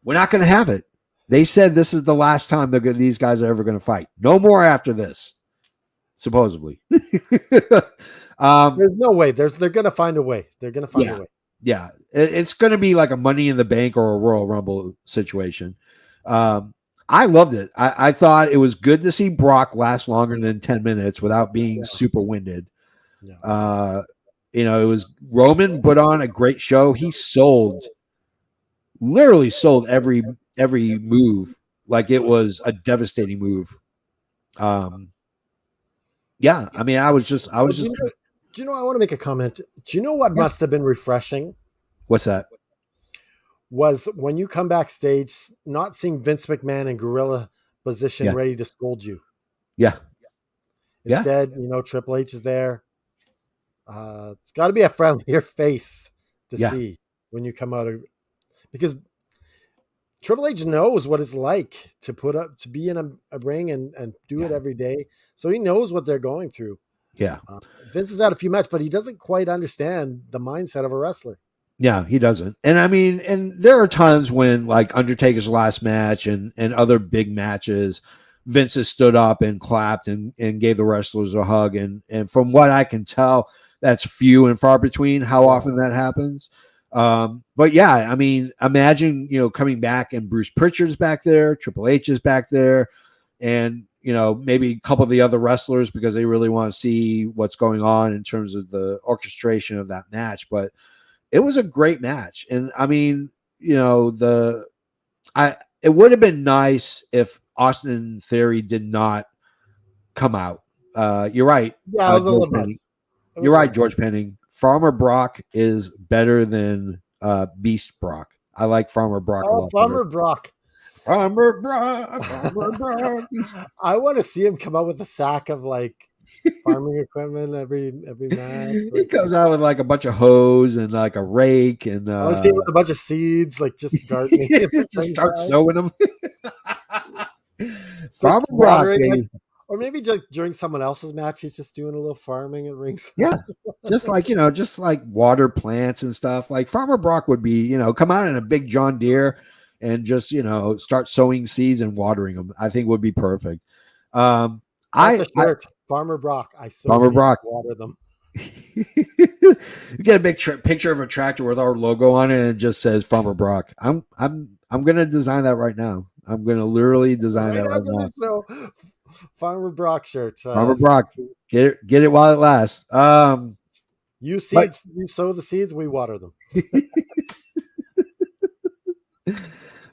We're not going to have it. They said this is the last time these guys are ever going to fight. No more after this, supposedly. There's no way. They're going to find a way. They're going to find a way. Yeah, it's going to be like a Money in the Bank or a Royal Rumble situation. I loved it. I thought it was good to see Brock last longer than 10 minutes without being super winded. Yeah. It was Roman put on a great show. He literally sold every move like it was a devastating move. Yeah, I mean, I was just. Do you know? I want to make a comment. Do you know what must have been refreshing? What's that? Was when you come backstage, not seeing Vince McMahon in gorilla position, ready to scold you. Yeah. Instead, Triple H is there. It's got to be a friendlier face to see when you come out of, because Triple H knows what it's like to be in a ring and do it every day. So he knows what they're going through. Yeah. Vince has had a few matches, but he doesn't quite understand the mindset of a wrestler. Yeah, he doesn't. And I mean, and there are times when, like Undertaker's last match and other big matches, Vince has stood up and clapped and gave the wrestlers a hug. And from what I can tell, that's few and far between how often that happens. But yeah, I mean, imagine, coming back and Bruce Pritchard's back there, Triple H is back there, and, maybe a couple of the other wrestlers because they really want to see what's going on in terms of the orchestration of that match. But it was a great match. And I mean, it would have been nice if Austin Theory did not come out. You're right. Yeah, it was a little bit. You're right, George Penning. Farmer Brock is better than Beast Brock. I like Farmer Brock a lot. Farmer Brock. Farmer Brock. I want to see him come out with a sack of like farming equipment every match. He comes out with like a bunch of hose and like a rake and I want to see him with a bunch of seeds, like just gardening. Just start sowing them. Farmer Brock. Or maybe just during someone else's match, he's just doing a little farming at rings. Yeah. Just like water plants and stuff. Like Farmer Brock would be, come out in a big John Deere and just, start sowing seeds and watering them. I think would be perfect. That's a shirt. Farmer Brock. Farmer Brock. Water them. You get a big picture of a tractor with our logo on it and it just says Farmer Brock. I'm going to design that right now. I'm going to literally design that right now. So, Farmer Brock shirt. Farmer Brock, get it while it lasts. You sow the seeds, we water them.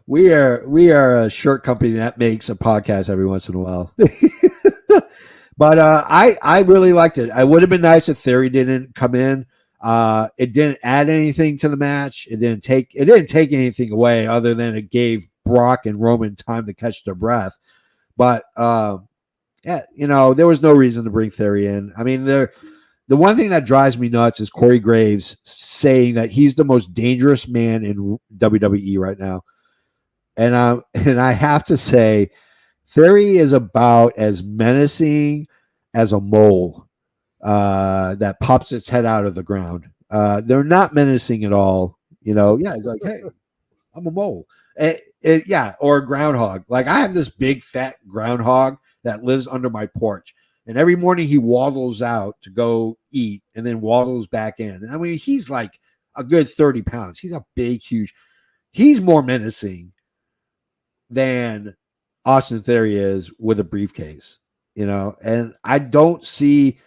We are a shirt company that makes a podcast every once in a while. But I really liked it. It would have been nice if Theory didn't come in. It didn't add anything to the match. It didn't take anything away other than it gave Brock and Roman time to catch their breath. But there was no reason to bring Theory in. I mean, the one thing that drives me nuts is Corey Graves saying that he's the most dangerous man in WWE right now. And I have to say, Theory is about as menacing as a mole that pops its head out of the ground. They're not menacing at all. Yeah, it's like, hey, I'm a mole. Yeah, or a groundhog. Like I have this big fat groundhog that lives under my porch, and every morning he waddles out to go eat, and then waddles back in. I mean, he's like a good 30 pounds. He's a big, huge. He's more menacing than Austin Theory is with a briefcase. And I don't see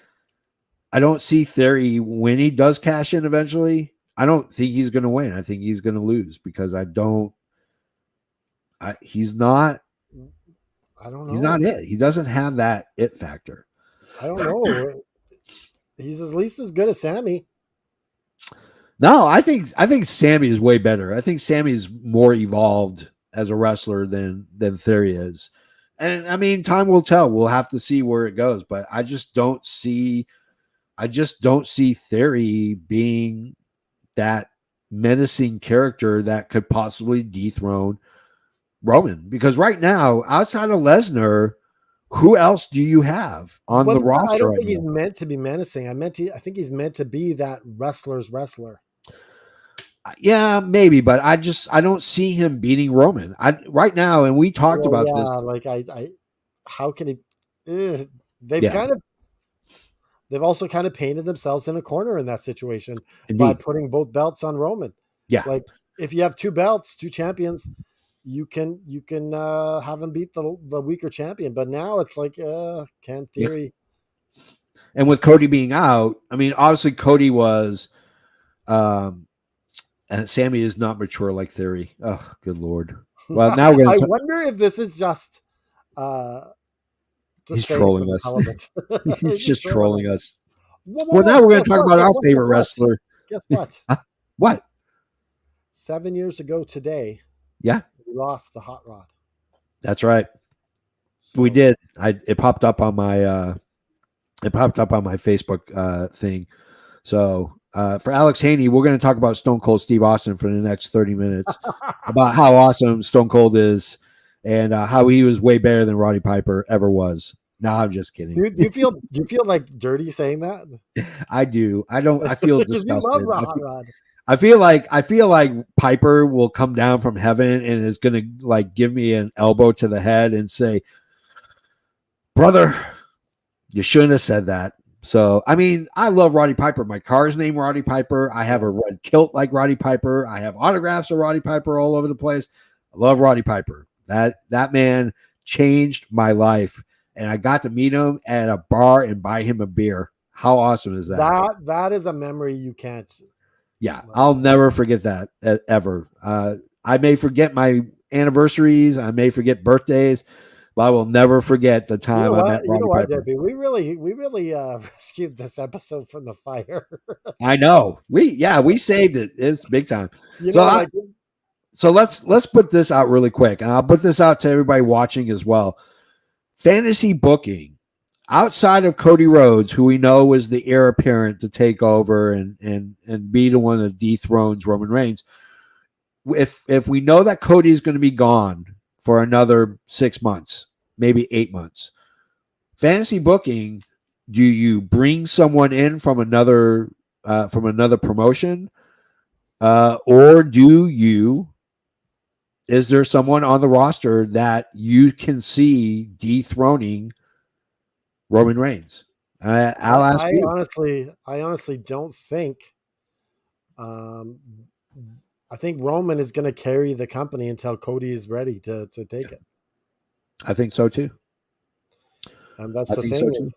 Theory when he does cash in eventually. I don't think he's going to win. I think he's going to lose because he's not. I don't know. He's not it. He doesn't have that it factor. I don't know. He's at least as good as Sammy. No, I think Sammy is way better. I think Sammy is more evolved as a wrestler than Theory is. And I mean, time will tell. We'll have to see where it goes. But I just don't see Theory being that menacing character that could possibly dethrone Roman. Because right now, outside of Lesnar, who else do you have on the roster? I don't think he's meant to be menacing. I think he's meant to be that wrestler's wrestler. Yeah, maybe, but I don't see him beating Roman. Right now, and we talked about this. Like how can he? They've also kind of painted themselves in a corner in that situation. Indeed. By putting both belts on Roman. Yeah, like if you have two belts, two champions, you can have him beat the weaker champion. But now it's like, can Theory? Yeah. And with Cody being out, I mean, obviously Cody was. And Sammy is not mature like Theory. Oh, good Lord. Well, now we're going to. I wonder if this is just he's trolling us. He's just trolling us. Well, now we're going to talk about our favorite wrestler. Guess what? What? 7 years ago today. Yeah. We lost the hot rod. That's right. So, we did. It popped up on my Facebook thing. So for Alex Haney, we're going to talk about Stone Cold Steve Austin for the next 30 minutes about how awesome Stone Cold is and how he was way better than Roddy Piper ever was. No, I'm just kidding. Do you feel like dirty saying that? I do. I feel disgusted. You love Rod. I feel like Piper will come down from heaven and is going to like give me an elbow to the head and say, "Brother, you shouldn't have said that." So, I mean, I love Roddy Piper. My car's named Roddy Piper. I have a red kilt like Roddy Piper. I have autographs of Roddy Piper all over the place. I love Roddy Piper. That man changed my life. And I got to meet him at a bar and buy him a beer. How awesome is that? That is a memory you can't. Yeah, I'll never forget that ever. I may forget my anniversaries. I may forget birthdays. But I will never forget the time I met Roddy Piper. We really rescued this episode from the fire. I know. We saved it. It's big time. So let's put this out really quick, and I'll put this out to everybody watching as well. Fantasy booking outside of Cody Rhodes, who we know is the heir apparent to take over and be the one that dethrones Roman Reigns. If we know that Cody is going to be gone for another 6 months, maybe 8 months. Fantasy booking, do you bring someone in from another promotion? Or is there someone on the roster that you can see dethroning Roman Reigns? I'll ask you. I honestly don't think I think Roman is going to carry the company until Cody is ready to take it. I think so too. And that's the thing.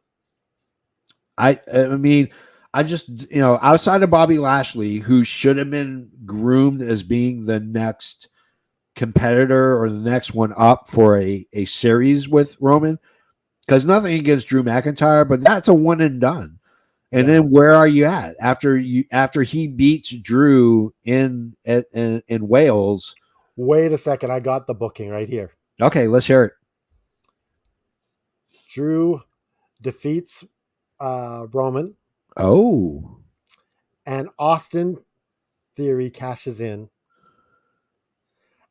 I mean, I just, outside of Bobby Lashley, who should have been groomed as being the next competitor or the next one up for a series with Roman, because nothing against Drew McIntyre, but that's a one and done. And then where are you at after he beats Drew in Wales? Wait a second, I got the booking right here. Okay, let's hear it. Drew defeats Roman. Oh. And Austin Theory cashes in.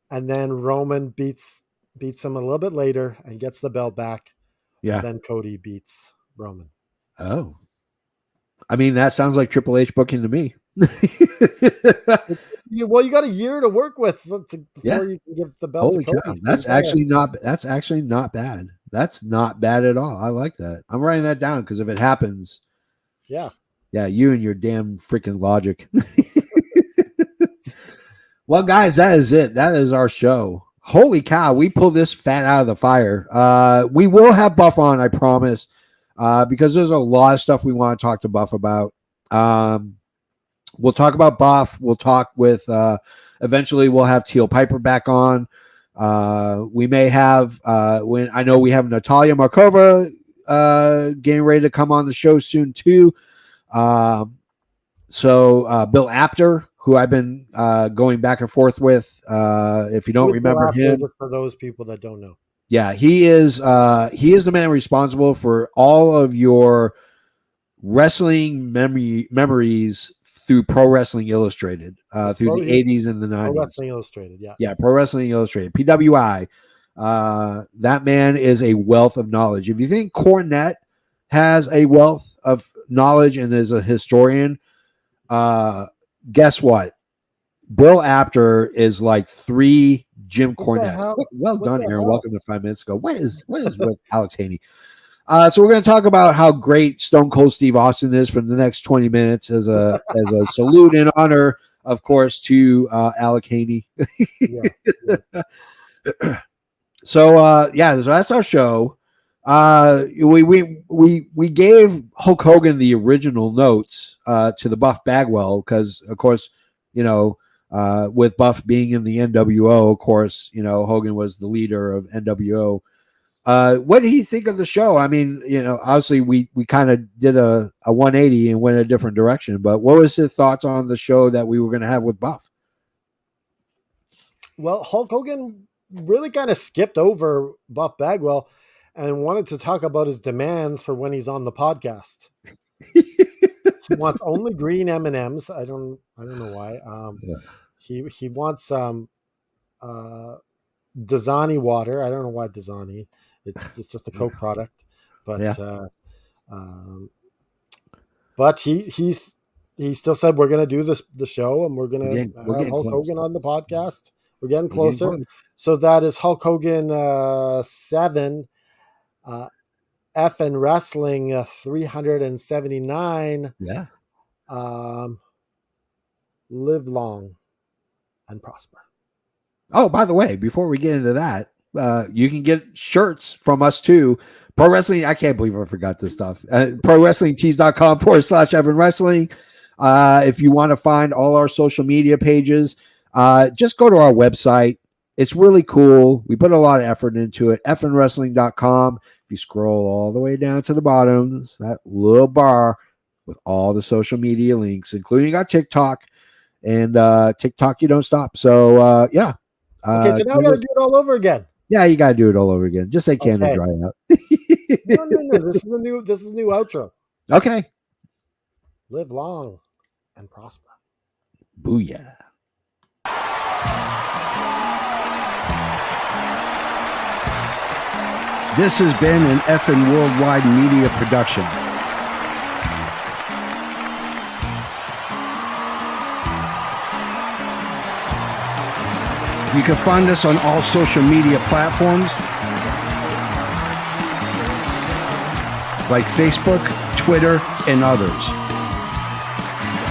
and then Roman beats him a little bit later and gets the belt back. Yeah. Then Cody beats Roman. Oh. I mean, that sounds like Triple H booking to me. Well, you got a year to work with before you can give the belt Holy to Cody. cow. That's actually not bad. That's not bad at all. I like that. I'm writing that down because if it happens, yeah, you and your damn freaking logic. Well, guys, that is it. That is our show. Holy cow, we pulled this fat out of the fire. We will have Buff on, I promise, because there's a lot of stuff we want to talk to Buff about. We'll talk about Buff. We'll talk with, eventually we'll have Teal Piper back on. We may have, when I know we have Natalia Markova getting ready to come on the show soon too. So Bill Apter, who I've been going back and forth with. If you don't remember him, for those people that don't know, yeah, he is the man responsible for all of your wrestling memories through Pro Wrestling Illustrated, through the 80s and the 90s. Pro Wrestling Illustrated, yeah. Yeah, Pro Wrestling Illustrated, PWI. That man is a wealth of knowledge. If you think Cornette has a wealth of knowledge and is a historian, guess what? Bill Apter is like 3 Jim Cornette. Well done, Aaron. Welcome to 5 minutes ago. What is with Alex Haney? So we're going to talk about how great Stone Cold Steve Austin is for the next 20 minutes as a salute and honor, of course, to Alex Haney. So that's our show. We gave Hulk Hogan the original notes to the Buff Bagwell because, of course, with Buff being in the NWO, of course, Hogan was the leader of NWO. What did he think of the show? I mean, obviously we kind of did a 180 and went a different direction, but what was his thoughts on the show that we were going to have with Buff? Well, Hulk Hogan really kind of skipped over Buff Bagwell and wanted to talk about his demands for when he's on the podcast. He wants only green M&Ms. I don't know why. He wants Dasani water. I don't know why Dasani. It's just a Coke product, but but he still said we're going to do the show and we're going to have Hulk Hogan on the podcast. We're getting closer. So that is Hulk Hogan 7, FN Wrestling 379. Yeah. Live long and prosper. Oh, by the way, before we get into that, you can get shirts from us too. Pro Wrestling, I can't believe I forgot this stuff. ProWrestlingTees.com/Evan Wrestling. If you want to find all our social media pages, just go to our website. It's really cool. We put a lot of effort into it. fnwrestling.com. If you scroll all the way down to the bottom, there's that little bar with all the social media links, including our TikTok. And TikTok, you don't stop. So, yeah. Okay, so now I got to do it all over again. Yeah, you got to do it all over again. Just say Canada Dry out. No. This is the new outro. Okay. Live long and prosper. Booyah. This has been an effing worldwide media production. You can find us on all social media platforms like Facebook, Twitter, and others.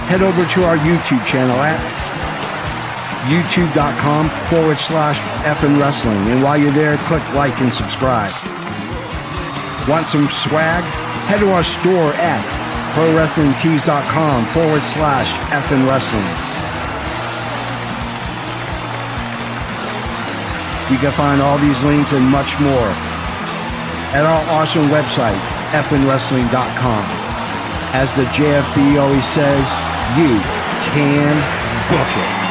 Head over to our YouTube channel at youtube.com/effing wrestling. And while you're there, click like and subscribe. Want some swag? Head to our store at prowrestlingtees.com/effing wrestling. You can find all these links and much more at our awesome website, fnwrestling.com. As the JFB always says, you can book it.